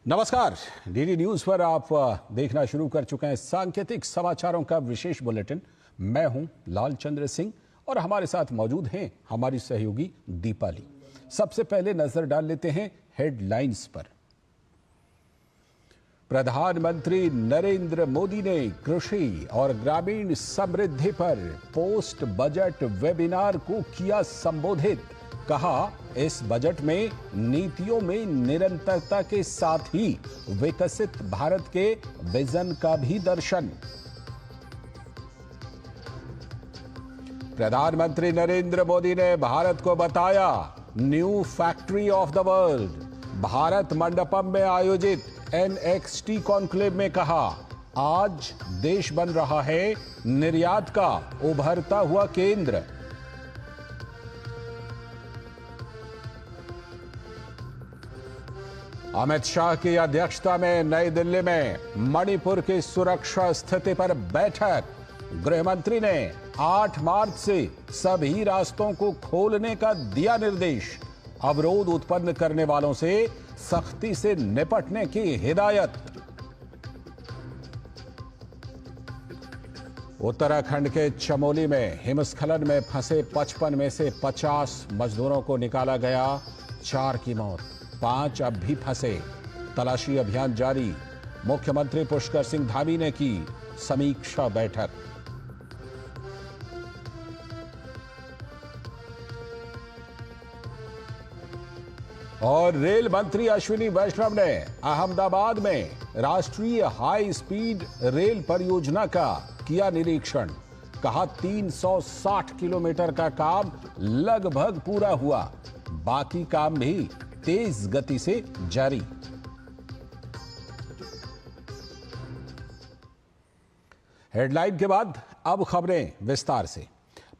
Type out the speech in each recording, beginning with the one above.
नमस्कार। DD news पर आप देखना शुरू कर चुके हैं सांकेतिक समाचारों का विशेष बुलेटिन। मैं हूं लालचंद्र सिंह और हमारे साथ मौजूद हैं हमारी सहयोगी दीपाली। सबसे पहले नजर डाल लेते हैं हेडलाइंस पर। प्रधानमंत्री नरेंद्र मोदी ने कृषि और ग्रामीण समृद्धि पर पोस्ट बजट वेबिनार को किया संबोधित। कहा, इस बजट में नीतियों में निरंतरता के साथ ही विकसित भारत के विजन का भी दर्शन। प्रधानमंत्री नरेंद्र मोदी ने भारत को बताया new factory of the world. Bharat Mandapam में आयोजित NXT कॉन्क्लेव में कहा, आज देश बन रहा है निर्यात का उभरता हुआ केंद्र। अमित शाह की अध्यक्षता में नई दिल्ली में मणिपुर की सुरक्षा स्थिति पर बैठक। गृह मंत्री ने 8 मार्च से सभी रास्तों को खोलने का दिया निर्देश। अवरोध उत्पन्न करने वालों से सख्ती से निपटने की हिदायत। उत्तराखंड के चमोली में हिमस्खलन में फंसे 55 में से 50 मजदूरों को निकाला गया। 4 की मौत, 5 अब भी फंसे। तलाशी अभियान जारी। मुख्यमंत्री पुष्कर सिंह धामी ने की समीक्षा बैठक। और रेल मंत्री अश्विनी वैष्णव ने अहमदाबाद में राष्ट्रीय हाई स्पीड रेल परियोजना का किया निरीक्षण। कहा, 360 किलोमीटर का काम लगभग पूरा हुआ, बाकी काम भी तेज गति से जारी। हेडलाइन के बाद अब खबरें विस्तार से।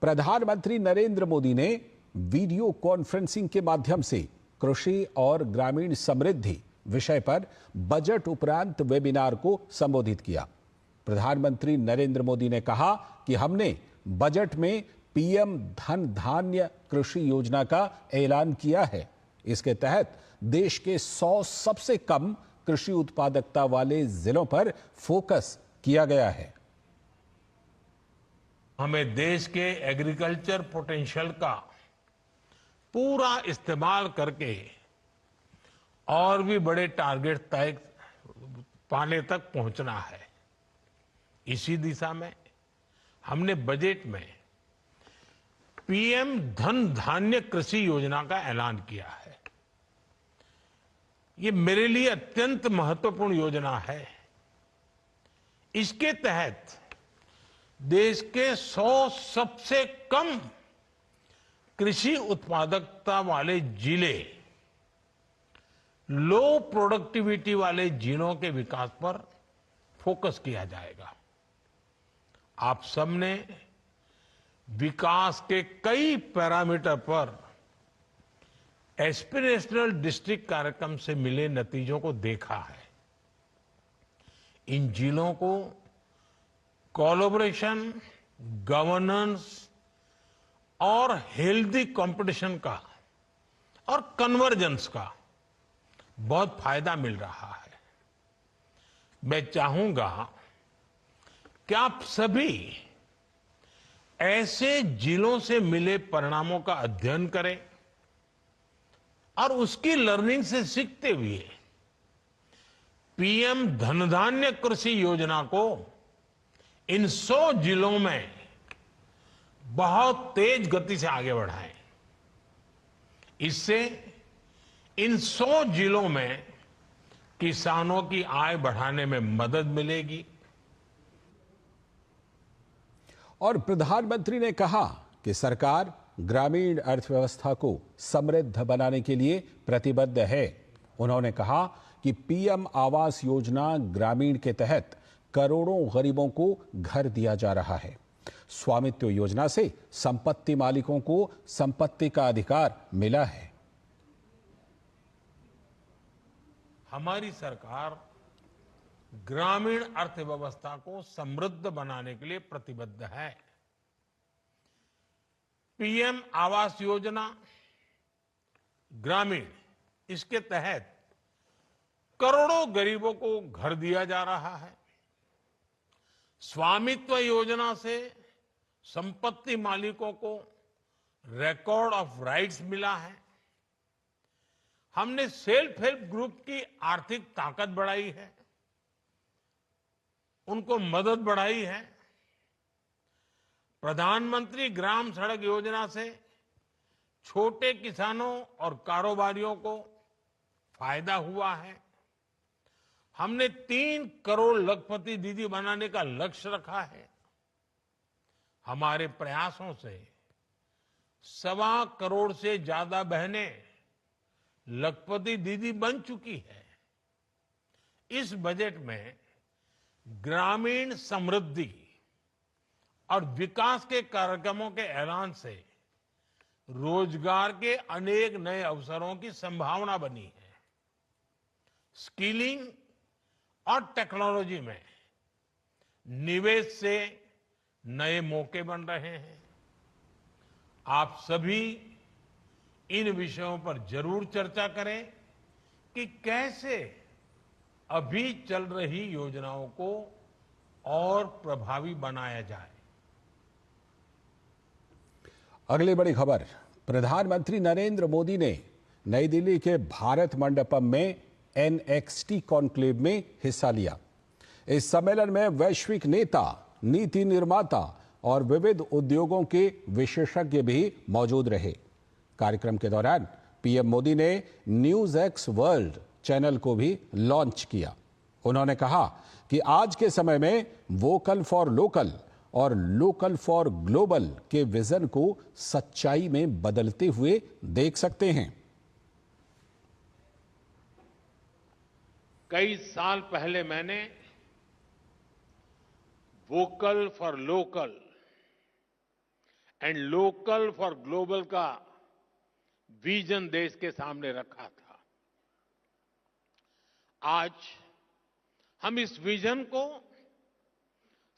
प्रधानमंत्री नरेंद्र मोदी ने वीडियो कॉन्फ्रेंसिंग के माध्यम से कृषि और ग्रामीण समृद्धि विषय पर बजट उपरांत वेबिनार को संबोधित किया। प्रधानमंत्री नरेंद्र मोदी ने कहा कि हमने बजट में पीएम धन धान्य कृषि योजना का ऐलान किया है। इसके तहत देश के 100 सबसे कम कृषि उत्पादकता वाले जिलों पर फोकस किया गया है। हमें देश के एग्रीकल्चर पोटेंशियल का पूरा इस्तेमाल करके और भी बड़े टारगेट तय पाने तक पहुंचना है। इसी दिशा में हमने बजट में पीएम धन धान्य कृषि योजना का ऐलान किया है। ये मेरे लिए अत्यंत महत्वपूर्ण योजना है। इसके तहत देश के 100 सबसे कम कृषि उत्पादकता वाले जिले, लो प्रोडक्टिविटी वाले जिलों के विकास पर फोकस किया जाएगा। आप सबने विकास के कई पैरामीटर पर एस्पिरेशनल डिस्ट्रिक्ट कार्यक्रम से मिले नतीजों को देखा है। इन जिलों को कोलैबोरेशन, गवर्नेंस और हेल्दी कंपटीशन का और कन्वर्जेंस का बहुत फायदा मिल रहा है। मैं चाहूंगा कि आप सभी ऐसे जिलों से मिले परिणामों का अध्ययन करें और उसकी लर्निंग से सीखते हुए पीएम धनधान्य कृषि योजना को इन 100 जिलों में बहुत तेज गति से आगे बढ़ाएं। इससे इन 100 जिलों में किसानों की आय बढ़ाने में मदद मिलेगी। और प्रधानमंत्री ने कहा कि सरकार ग्रामीण अर्थव्यवस्था को समृद्ध बनाने के लिए प्रतिबद्ध है। उन्होंने कहा कि पीएम आवास योजना ग्रामीण के तहत करोड़ों गरीबों को घर दिया जा रहा है। स्वामित्व योजना से संपत्ति मालिकों को संपत्ति का अधिकार मिला है। हमारी सरकार ग्रामीण अर्थव्यवस्था को समृद्ध बनाने के लिए प्रतिबद्ध है। पीएम आवास योजना ग्रामीण, इसके तहत करोड़ों गरीबों को घर दिया जा रहा है। स्वामित्व योजना से संपत्ति मालिकों को रिकॉर्ड ऑफ राइट्स मिला है। हमने सेल्फ हेल्प ग्रुप की आर्थिक ताकत बढ़ाई है, उनको मदद बढ़ाई है। प्रधानमंत्री ग्राम सड़क योजना से छोटे किसानों और कारोबारियों को फायदा हुआ है। हमने 3 करोड़ लखपति दीदी बनाने का लक्ष्य रखा है। हमारे प्रयासों से 1.25 करोड़ से ज्यादा बहनें लखपति दीदी बन चुकी है। इस बजट में ग्रामीण समृद्धि और विकास के कार्यक्रमों के ऐलान से रोजगार के अनेक नए अवसरों की संभावना बनी है। स्किलिंग और टेक्नोलॉजी में निवेश से नए मौके बन रहे हैं। आप सभी इन विषयों पर जरूर चर्चा करें कि कैसे अभी चल रही योजनाओं को और प्रभावी बनाया जाए। अगली बड़ी खबर, प्रधानमंत्री नरेंद्र मोदी ने नई दिल्ली के भारत मंडपम में NXT कॉन्क्लेव में हिस्सा लिया। इस सम्मेलन में वैश्विक नेता, नीति निर्माता और विविध उद्योगों के विशेषज्ञ भी मौजूद रहे। कार्यक्रम के दौरान पीएम मोदी ने न्यूज एक्स वर्ल्ड चैनल को भी लॉन्च किया। उन्होंने कहा कि आज के समय में वोकल फॉर लोकल और लोकल फॉर ग्लोबल के विजन को सच्चाई में बदलते हुए देख सकते हैं। कई साल पहले मैंने vocal for local and local for global का विजन देश के सामने रखा था। आज हम इस विजन को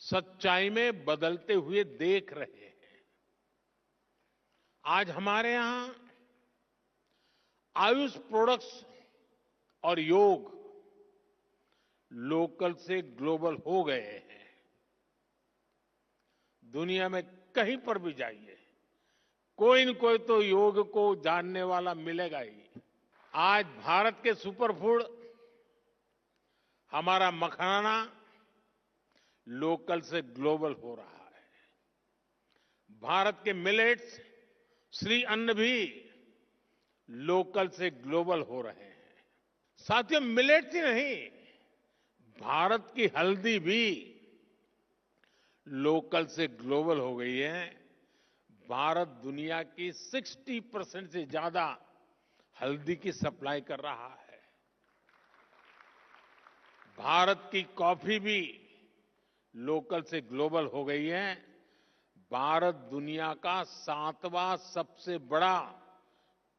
सच्चाई में बदलते हुए देख रहे हैं। आज हमारे यहां आयुष प्रोडक्ट्स और योग लोकल से ग्लोबल हो गए हैं। दुनिया में कहीं पर भी जाइए, कोई न कोई तो योग को जानने वाला मिलेगा ही। आज भारत के सुपरफूड, हमारा मखाना लोकल से ग्लोबल हो रहा है। भारत के मिलेट्स, श्री अन्न भी लोकल से ग्लोबल हो रहे हैं। साथियों, मिलेट्स ही नहीं, भारत की हल्दी भी लोकल से ग्लोबल हो गई है। भारत दुनिया की 60% से ज्यादा हल्दी की सप्लाई कर रहा है। भारत की कॉफी भी लोकल से ग्लोबल हो गई है। भारत दुनिया का 7वां सबसे बड़ा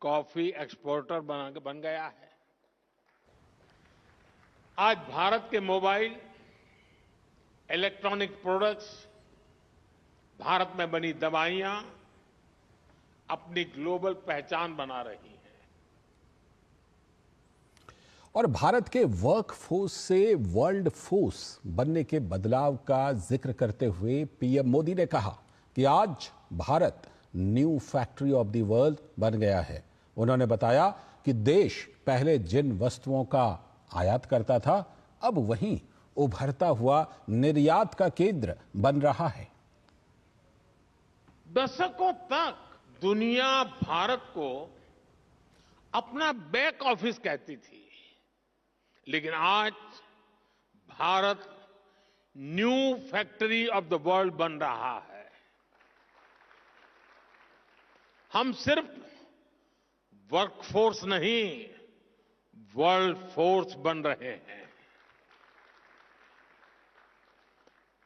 कॉफी एक्सपोर्टर बन गया है। आज भारत के मोबाइल, इलेक्ट्रॉनिक प्रोडक्ट्स, भारत में बनी दवाइयां अपनी ग्लोबल पहचान बना रही हैं। और भारत के वर्कफोर्स से वर्ल्ड फोर्स बनने के बदलाव का जिक्र करते हुए पीएम मोदी ने कहा कि आज Bharat new factory of the world बन गया है। उन्होंने बताया कि देश पहले जिन वस्तुओं का आयात करता था, अब वहीं उभरता हुआ निर्यात का केंद्र बन रहा है। दशकों तक दुनिया भारत को अपना बैक ऑफिस कहती थी, लेकिन आज Bharat new factory of the world बन रहा है। हम सिर्फ वर्कफोर्स नहीं, वर्ल्ड फोर्स बन रहे हैं।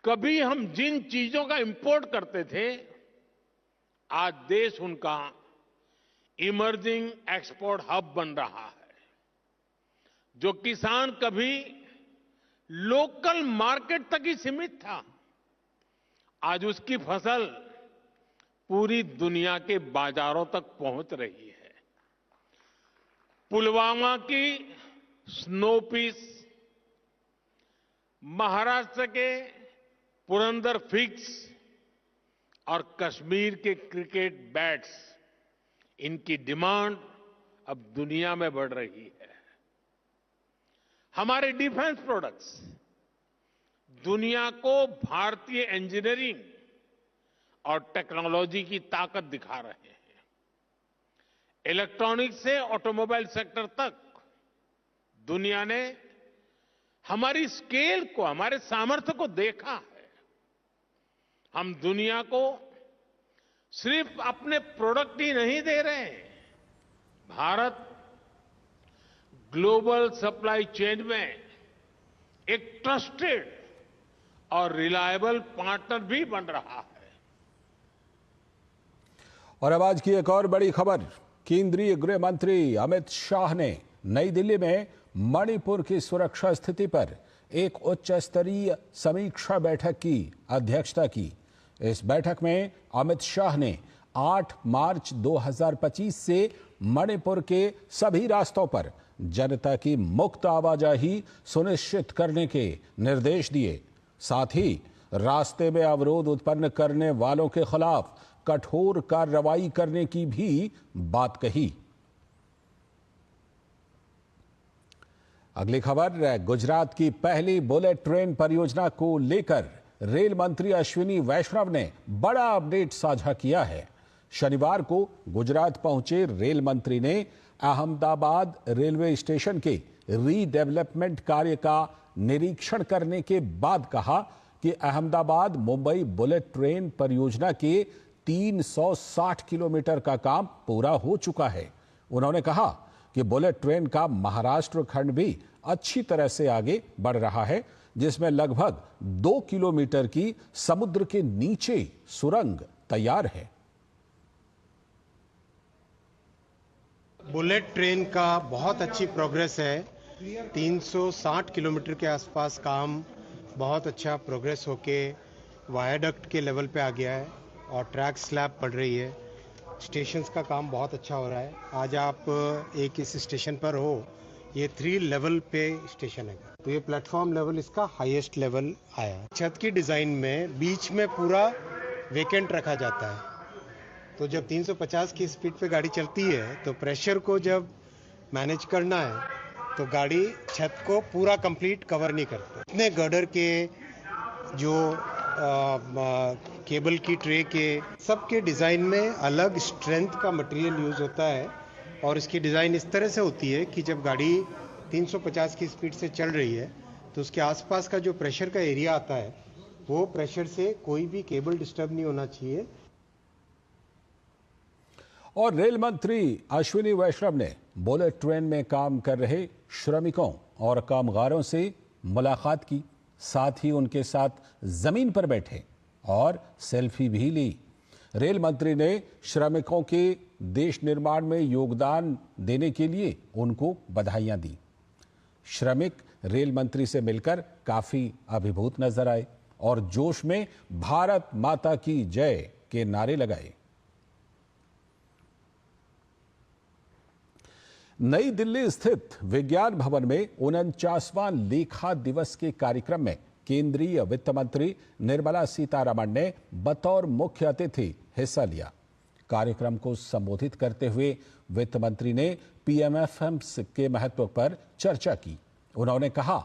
कभी हम जिन चीजों का इंपोर्ट करते थे, आज देश उनका इमर्जिंग एक्सपोर्ट हब बन रहा है। जो किसान कभी लोकल मार्केट तक ही सीमित था, आज उसकी फसल पूरी दुनिया के बाजारों तक पहुंच रही है। पुलवामा की स्नोपीस, महाराष्ट्र के पुरंदर फिग्स और कश्मीर के क्रिकेट बैट्स, इनकी डिमांड अब दुनिया में बढ़ रही है। हमारे डिफेंस प्रोडक्ट्स दुनिया को भारतीय इंजीनियरिंग और टेक्नोलॉजी की ताकत दिखा रहे हैं। इलेक्ट्रॉनिक्स से ऑटोमोबाइल सेक्टर तक दुनिया ने हमारी स्केल को, हमारे सामर्थ्य को देखा है। हम दुनिया को सिर्फ अपने प्रोडक्ट ही नहीं दे रहे हैं, भारत ग्लोबल सप्लाई चेन में एक ट्रस्टेड और रिलायबल पार्टनर भी बन रहा है। और अब आज की एक और बड़ी खबर, केंद्रीय गृह मंत्री अमित शाह ने नई दिल्ली में मणिपुर की सुरक्षा स्थिति पर एक उच्च स्तरीय समीक्षा बैठक की अध्यक्षता की। इस बैठक में अमित शाह ने 8 मार्च 2025 से मणिपुर के सभी रास्तों पर जनता की मुक्त आवाजाही सुनिश्चित करने के निर्देश दिए। साथ ही रास्ते में अवरोध उत्पन्न करने वालों के खिलाफ कठोर कार्रवाई करने की भी बात कही। अगली खबर, गुजरात की पहली बुलेट ट्रेन परियोजना को लेकर रेल मंत्री अश्विनी वैष्णव ने बड़ा अपडेट साझा किया है। शनिवार को गुजरात पहुंचे रेल मंत्री ने अहमदाबाद रेलवे स्टेशन के रीडेवलपमेंट कार्य का निरीक्षण करने के बाद कहा कि अहमदाबाद मुंबई बुलेट ट्रेन परियोजना के 360 किलोमीटर का काम पूरा हो चुका है। उन्होंने कहा कि बुलेट ट्रेन का महाराष्ट्र खंड भी अच्छी तरह से आगे बढ़ रहा है, जिसमें लगभग 2 किलोमीटर की समुद्र के नीचे सुरंग तैयार है। बुलेट ट्रेन का बहुत अच्छी प्रोग्रेस है। 360 किलोमीटर के आसपास काम बहुत अच्छा प्रोग्रेस होके वायाडक्ट के लेवल पे आ गया है और ट्रैक स्लैब पड़ रही है। स्टेशंस का काम बहुत अच्छा हो रहा है। आज आप एक इस स्टेशन पर हो, ये 3 लेवल पे स्टेशन है, तो ये प्लेटफॉर्म लेवल इसका हाईएस्ट लेवल आया। छत की डिज़ाइन में बीच में पूरा वेकेंट रखा जाता है, तो जब 350 की स्पीड पे गाड़ी चलती है तो प्रेशर को जब मैनेज करना है तो गाड़ी छत को पूरा कंप्लीट कवर नहीं करती। इतने गर्डर के जो केबल की ट्रे के सबके डिज़ाइन में अलग स्ट्रेंथ का मटेरियल यूज़ होता है और इसकी डिज़ाइन इस तरह से होती है कि जब गाड़ी 350 की स्पीड से चल रही है तो उसके आसपास का जो प्रेशर का एरिया आता है वो प्रेशर से कोई भी केबल डिस्टर्ब नहीं होना चाहिए। और रेल मंत्री अश्विनी वैष्णव ने बुलेट ट्रेन में काम कर रहे श्रमिकों और कामगारों से मुलाकात की, साथ ही उनके साथ जमीन पर बैठे और सेल्फी भी ली। रेल मंत्री ने श्रमिकों के देश निर्माण में योगदान देने के लिए उनको बधाइयां दी। श्रमिक रेल मंत्री से मिलकर काफी अभिभूत नजर आए और जोश में भारत माता की जय के नारे लगाए। नई दिल्ली स्थित विज्ञान भवन में 49वां लेखा दिवस के कार्यक्रम में केंद्रीय वित्त मंत्री निर्मला सीतारमण ने बतौर मुख्य अतिथि हिस्सा लिया। कार्यक्रम को संबोधित करते हुए वित्त मंत्री ने पीएमएफएम्स के महत्व पर चर्चा की। उन्होंने कहा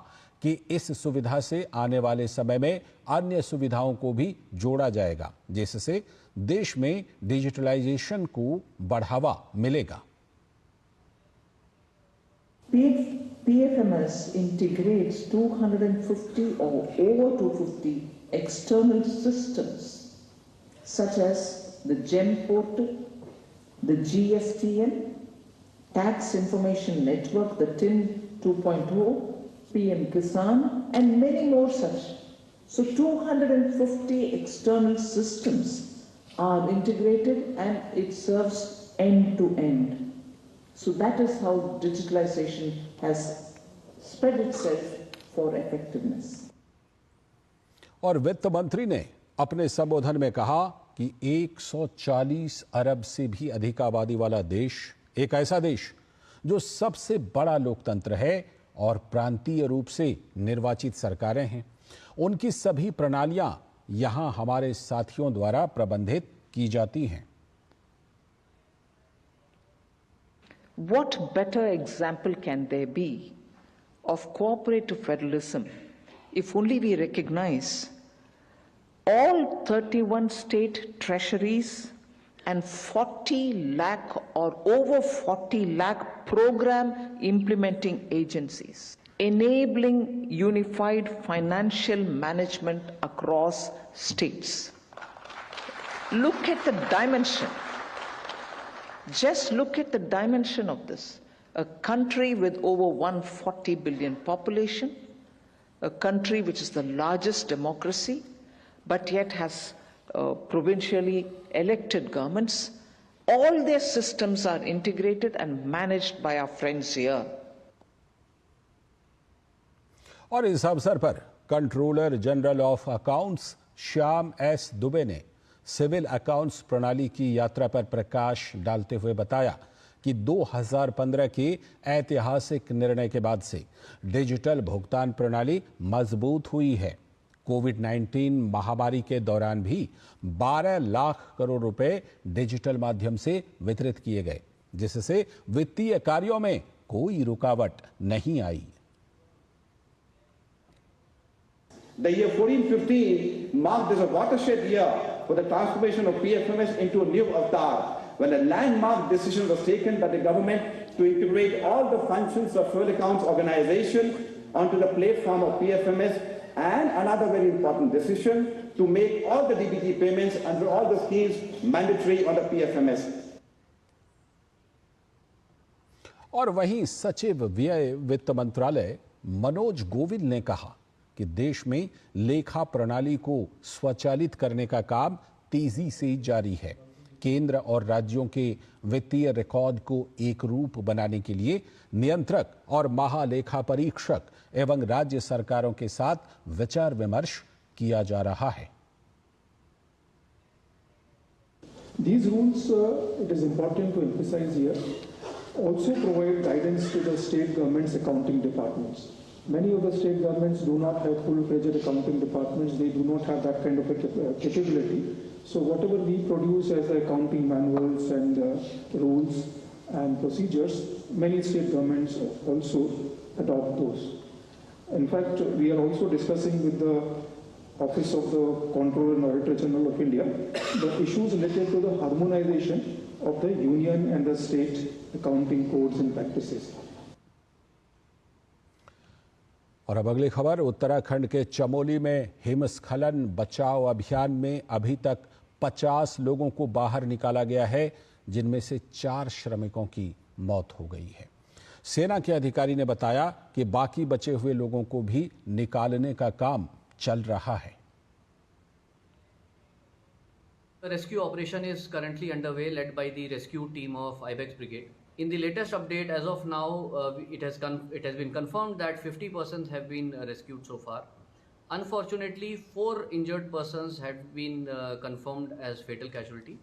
कि इस सुविधा से आने वाले समय में अन्य सुविधाओं को भी जोड़ा जाएगा, जिससे देश में डिजिटलाइजेशन को बढ़ावा मिलेगा। PFMS integrates 250 or over 250 external systems such as the GEM portal, the GSTN, Tax Information Network, the TIN 2.0, PM Kisan, and many more such. So 250 external systems are integrated and it serves end to end. So that is how digitalization has spread itself for effectiveness. और वित्त मंत्री ने अपने संबोधन में कहा कि 140 अरब से भी अधिक आबादी वाला देश, एक ऐसा देश जो सबसे बड़ा लोकतंत्र है और प्रांतीय रूप से निर्वाचित सरकारें हैं। उनकी सभी प्रणालियां यहां हमारे साथियों द्वारा प्रबंधित की जाती हैं। What better example can there be of cooperative federalism if only we recognize all 31 state treasuries and 40 lakh or over 40 lakh program implementing agencies, enabling unified financial management across states. Look at the dimension. Just look at the dimension of this. A country with over 140 billion population, a country which is the largest democracy, but yet has provincially elected governments. All their systems are integrated and managed by our friends here. और इस अवसर पर controller general of accounts Shyam S Dubey ने civil accounts प्रणाली की यात्रा पर प्रकाश डालते हुए बताया कि 2015 के ऐतिहासिक निर्णय के बाद से डिजिटल भुगतान प्रणाली मजबूत हुई है। कोविड-19 महामारी के दौरान भी 12 लाख करोड़ रुपए डिजिटल माध्यम से वितरित किए गए, जिससे वित्तीय कार्यों में कोई रुकावट नहीं आई। The year 1415 marked as a watershed year for the transformation of PFMS into a new avatar, when a landmark decision was taken by the government to integrate all the functions of fuel accounts organization onto the platform of PFMS, and another very important decision to make all the DBT payments under all the schemes mandatory on the PFMS. और वहीं सचिव व्यय वित्त मंत्रालय मनोज गोविल ने कहा कि देश में लेखा प्रणाली को स्वचालित करने का काम तेजी से जारी है। केंद्र और राज्यों के वित्तीय रिकॉर्ड को एक रूप बनाने के लिए नियंत्रक और महालेखा परीक्षक एवं राज्य सरकारों के साथ विचार विमर्श किया जा रहा है। These rules, it is important to emphasize here, also provide guidance to the state government's accounting departments. Many of the state governments do not have full-fledged accounting departments. They do not have that kind of a capability. So whatever we produce as accounting manuals and rules and procedures, many state governments also adopt those. In fact, we are also discussing with the Office of the Comptroller and Auditor General of India the issues related to the harmonization of the union and the state accounting codes and practices. और अब अगली खबर, उत्तराखंड के चमोली में हिमस्खलन बचाव अभियान में अभी तक 50 लोगों को बाहर निकाला गया है, जिनमें से 4 श्रमिकों की मौत हो गई है। सेना के अधिकारी ने बताया कि बाकी बचे हुए लोगों को भी निकालने का काम चल रहा है। The rescue operation is currently underway, led by the rescue team of IBEX Brigade. In the latest update, as of now, it has been confirmed that 50 persons have been rescued so far. Unfortunately, 4 injured persons have been confirmed as fatal casualty.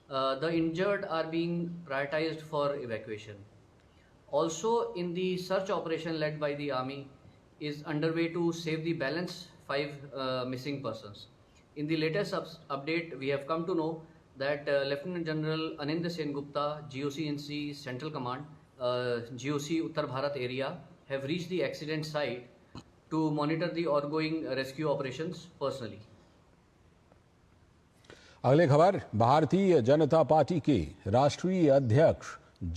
The injured are being prioritized for evacuation. Also, in the search operation led by the army is underway to save the balance 5 missing persons. In the latest update, we have come to know that Lieutenant General Anindya Sen Gupta, GOC-NC Central Command, GOC Uttar Bharat area, have reached the accident site to monitor the ongoing rescue operations personally. अगली खबर, Bharatiya Janata party के राष्ट्रीय अध्यक्ष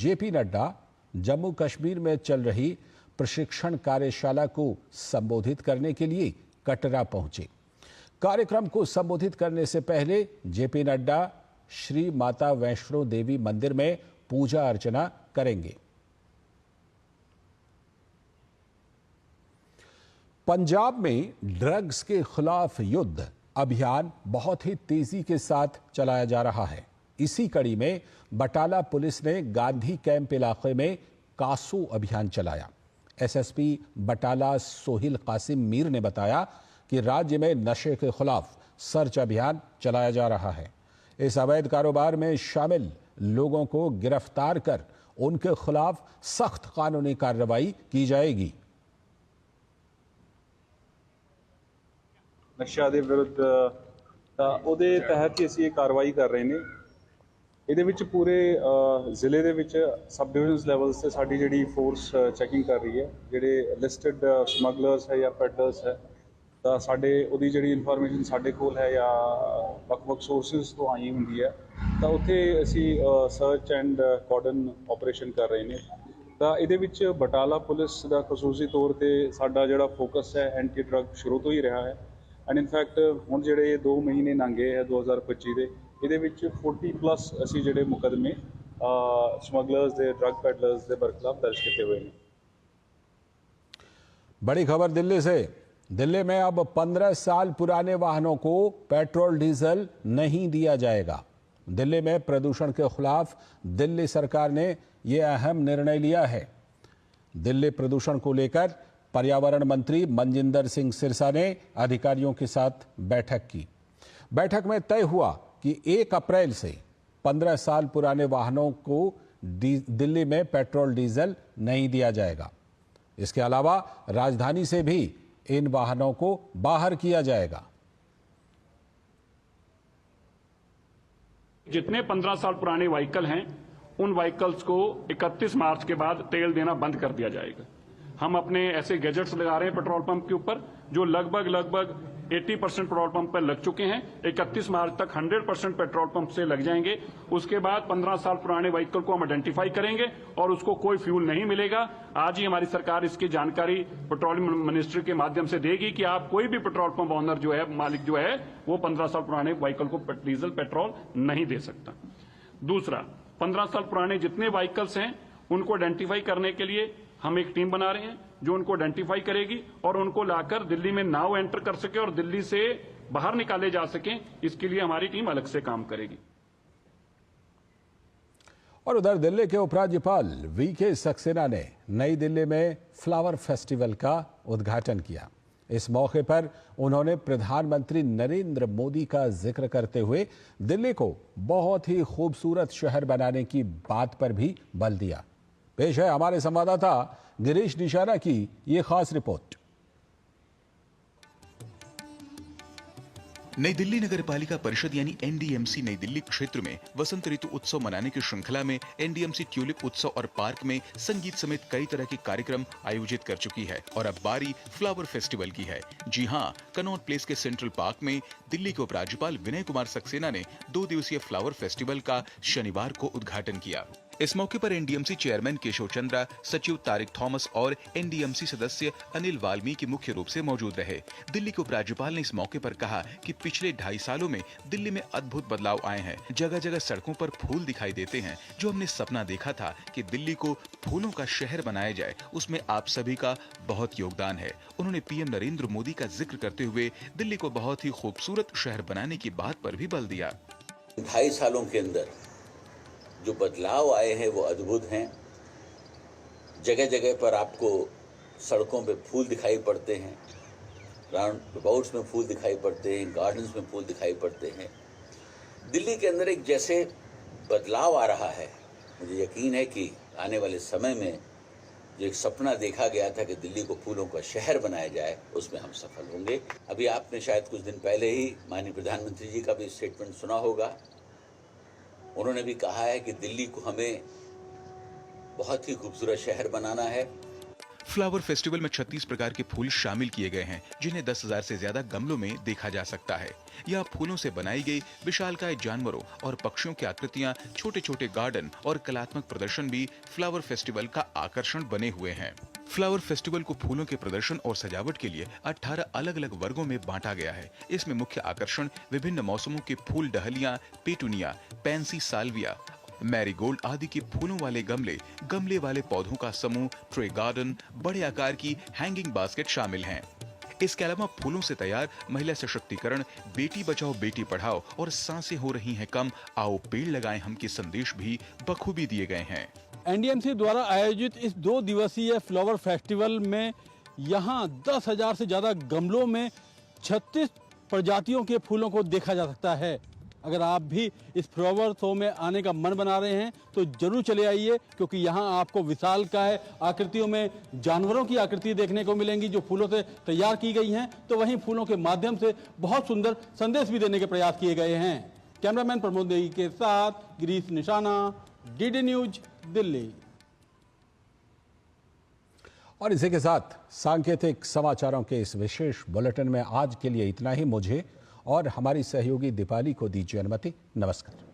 JP Nadda Jammu Kashmir में चल रही प्रशिक्षण कार्यशाला को संबोधित करने के लिए कटरा पहुंचे। कार्यक्रम को संबोधित करने से पहले जेपी नड्डा श्री माता वैष्णो देवी मंदिर में पूजा अर्चना करेंगे। पंजाब में ड्रग्स के खिलाफ युद्ध अभियान बहुत ही तेजी के साथ चलाया जा रहा है। इसी कड़ी में बटाला पुलिस ने गांधी कैंप इलाके में कासो अभियान चलाया। एसएसपी बटाला सोहिल कासिम मीर ने बताया कि राज्य में नशे के खिलाफ सर्च अभियान चलाया जा रहा है। इस अवैध कारोबार में शामिल लोगों को गिरफ्तार कर उनके खिलाफ सख्त कानूनी कार्रवाई की जाएगी। ਨਸ਼ਾ ਦੇ ਵਿਰੁੱਧ ਤਾਂ ਉਹਦੇ ਤਹਿਤ ਹੀ ਅਸੀਂ ਇਹ ਕਾਰਵਾਈ ਕਰ ਰਹੇ ਨੇ। ਇਹਦੇ ਵਿੱਚ ਪੂਰੇ ਜ਼ਿਲ੍ਹੇ ਦੇ ਵਿੱਚ ਸਬ ਡਿਵੀਜ਼ਨਸ ਲੈਵਲਸ ਤੇ ਸਾਡੀ ਜਿਹੜੀ ਫੋਰਸ ਚੈਕਿੰਗ ਕਰ ਰਹੀ ਹੈ। ਜਿਹੜੇ ਲਿਸਟਡ ਸਮਗਲਰਸ ਹੈ ਜਾਂ ਪੈਡਲਰਸ ਹੈ ਤਾਂ ਸਾਡੇ ਉਹਦੀ ਜਿਹੜੀ ਇਨਫੋਰਮੇਸ਼ਨ ਸਾਡੇ ਕੋਲ ਹੈ ਜਾਂ ਵੱਖ-ਵੱਖ ਸੋਰਸਿਸ ਤੋਂ ਆਈ ਹੁੰਦੀ ਹੈ ਤਾਂ ਉੱਥੇ ਅਸੀਂ ਸਰਚ ਐਂਡ ਕਾਰਡਨ ਆਪਰੇਸ਼ਨ ਕਰ ਰਹੇ ਨੇ। ਤਾਂ ਇਹਦੇ ਵਿੱਚ ਬਟਾਲਾ ਪੁਲਿਸ ਦਾ ਖਸੂਸੀ ਤੌਰ ਤੇ ਸਾਡਾ ਜਿਹੜਾ ਫੋਕਸ ਹੈ ਐਂਟੀ ਡਰੱਗ ਸ਼ੁਰੂ ਤੋਂ ਹੀ ਰਿਹਾ ਹੈ। ਐਂਡ ਇਨਫੈਕਟ ਹੁਣ ਜਿਹੜੇ 2 ਮਹੀਨੇ ਲੰਘੇ ਹੈ 2025 ਦੇ, ਇਹਦੇ ਵਿੱਚ 40+ ਅਸੀਂ ਜਿਹੜੇ ਮੁਕਦਮੇ ਸਮਗਲਰਸ ਦੇ, ड्रग ਪੈਡਲर्स ਦੇ बरखिलाफ दर्ज किए हुए हैं। बड़ी खबर दिल्ली से। दिल्ली में अब 15 साल पुराने वाहनों को पेट्रोल डीजल नहीं दिया जाएगा। दिल्ली में प्रदूषण के खिलाफ दिल्ली सरकार ने यह अहम निर्णय लिया है। दिल्ली प्रदूषण को लेकर पर्यावरण मंत्री मनजिंदर सिंह सिरसा ने अधिकारियों के साथ बैठक की। बैठक में तय हुआ कि 1 अप्रैल से 15 साल पुराने वाहनों को दिल्ली में पेट्रोल डीजल नहीं दिया जाएगा। इसके अलावा राजधानी से भी इन वाहनों को बाहर किया जाएगा। जितने 15 साल पुराने व्हीकल हैं उन व्हीकल्स को 31 मार्च के बाद तेल देना बंद कर दिया जाएगा। हम अपने ऐसे गैजेट्स लगा रहे हैं पेट्रोल पंप के ऊपर जो लगभग 80% पेट्रोल पंप पर लग चुके हैं। 31 मार्च तक 100% पेट्रोल पंप से लग जाएंगे। उसके बाद 15 साल पुराने व्हीकल को हम आइडेंटिफाई करेंगे और उसको कोई फ्यूल नहीं मिलेगा। आज ही हमारी सरकार इसकी जानकारी पेट्रोलियम मिनिस्ट्री के माध्यम से देगी कि आप कोई भी पेट्रोल पंप ऑनर जो है, मालिक जो है, वो 15 साल पुराने व्हीकल को डीजल पेट्रोल नहीं दे सकता। दूसरा, 15 साल पुराने जितने व्हीकल्स हैं उनको आइडेंटिफाई करने के लिए हम एक टीम बना रहे हैं जो उनको आइडेंटिफाई करेगी और उनको लाकर दिल्ली में नाउ एंटर कर सके और दिल्ली से बाहर निकाले जा सकें, इसके लिए हमारी टीम अलग से काम करेगी। और उधर दिल्ली के उपराज्यपाल वीके सक्सेना ने नई दिल्ली में फ्लावर फेस्टिवल का उद्घाटन किया। इस मौके पर उन्होंने प्रधानमंत्री नरेंद्र मोदी का जिक्र करते हुए दिल्ली को बहुत ही खूबसूरत शहर बनाने की बात पर भी बल दिया। पेश है हमारे संवाददाता गिरीश निशारा की ये खास रिपोर्ट। नई दिल्ली नगर पालिका परिषद यानी एनडीएमसी नई दिल्ली क्षेत्र में वसंत ऋतु उत्सव मनाने की श्रृंखला में एनडीएमसी ट्यूलिप उत्सव और पार्क में संगीत समेत कई तरह के कार्यक्रम आयोजित कर चुकी है और अब बारी फ्लावर फेस्टिवल की है। जी हां, कनॉट प्लेस के सेंट्रल पार्क में दिल्ली के उपराज्यपाल विनय कुमार सक्सेना ने 2 दिवसीय फ्लावर फेस्टिवल का शनिवार को उद्घाटन किया। इस मौके पर एनडीएमसी चेयरमैन केशव चंद्रा, सचिव तारिक थॉमस और एनडीएमसी सदस्य अनिल वाल्मीकि मुख्य रूप से मौजूद रहे। दिल्ली के उपराज्यपाल ने इस मौके पर कहा कि पिछले 2.5 सालों में दिल्ली में अद्भुत बदलाव आए हैं। जगह जगह सड़कों पर फूल दिखाई देते हैं। जो हमने सपना देखा था कि दिल्ली को फूलों का शहर बनाया जाए, उसमें आप सभी का बहुत योगदान है। उन्होंने पीएम नरेंद्र मोदी का जिक्र करते हुए दिल्ली को बहुत ही खूबसूरत शहर बनाने की बात पर भी बल दिया। 2.5 सालों के अंदर जो बदलाव आए हैं वो अद्भुत हैं। जगह जगह पर आपको सड़कों पे फूल दिखाई पड़ते हैं, राउंड अबाउट्स में फूल दिखाई पड़ते हैं, गार्डन्स में फूल दिखाई पड़ते हैं। दिल्ली के अंदर एक जैसे बदलाव आ रहा है। मुझे यकीन है कि आने वाले समय में जो एक सपना देखा गया था कि दिल्ली को फूलों का शहर बनाया जाए, उसमें हम सफल होंगे। अभी आपने शायद कुछ दिन पहले ही माननीय प्रधानमंत्री जी का भी स्टेटमेंट सुना होगा। उन्होंने भी कहा है कि दिल्ली को हमें बहुत ही खूबसूरत शहर बनाना है। फ्लावर फेस्टिवल में 36 प्रकार के फूल शामिल किए गए हैं, जिन्हें 10,000 से ज्यादा गमलों में देखा जा सकता है। यहाँ फूलों से बनाई गई विशालकाय जानवरों और पक्षियों की आकृतियां, छोटे छोटे गार्डन और कलात्मक प्रदर्शन भी फ्लावर फेस्टिवल का आकर्षण बने हुए हैं। फ्लावर फेस्टिवल को फूलों के प्रदर्शन और सजावट के लिए 18 अलग अलग वर्गों में बांटा गया है। इसमें मुख्य आकर्षण विभिन्न मौसमों के फूल, डहलियां, पेटूनिया, पैंसी, साल्विया, मैरीगोल्ड आदि के फूलों वाले गमले, गमले वाले पौधों का समूह, ट्रे गार्डन, बड़े आकार की हैंगिंग बास्केट शामिल हैं। इसके अलावा फूलों से तैयार महिला सशक्तिकरण, बेटी बचाओ बेटी पढ़ाओ और सांसें हो रही हैं कम, आओ पेड़ लगाएं हम के संदेश भी बखूबी दिए गए हैं। एनडीएमसी द्वारा आयोजित इस 2 दिवसीय फ्लावर फेस्टिवल में यहाँ 10,000 से ज्यादा गमलों में 36 प्रजातियों के फूलों को देखा जा सकता है। अगर आप भी इस फ्लावर शो में आने का मन बना रहे हैं तो जरूर चले आइए, क्योंकि यहाँ आपको विशालकाय आकृतियों में जानवरों की आकृति देखने को मिलेंगी जो फूलों से तैयार की गई हैं, तो वहीं फूलों के माध्यम से बहुत सुंदर संदेश भी देने के प्रयास किए गए हैं। कैमरामैन प्रमोद देवी के साथ गिरीश निशाना, डीडी न्यूज, दिल्ली। और इसी के साथ सांकेतिक समाचारों के इस विशेष बुलेटिन में आज के लिए इतना ही। मुझे और हमारी सहयोगी दीपाली को दीजिए अनुमति। नमस्कार।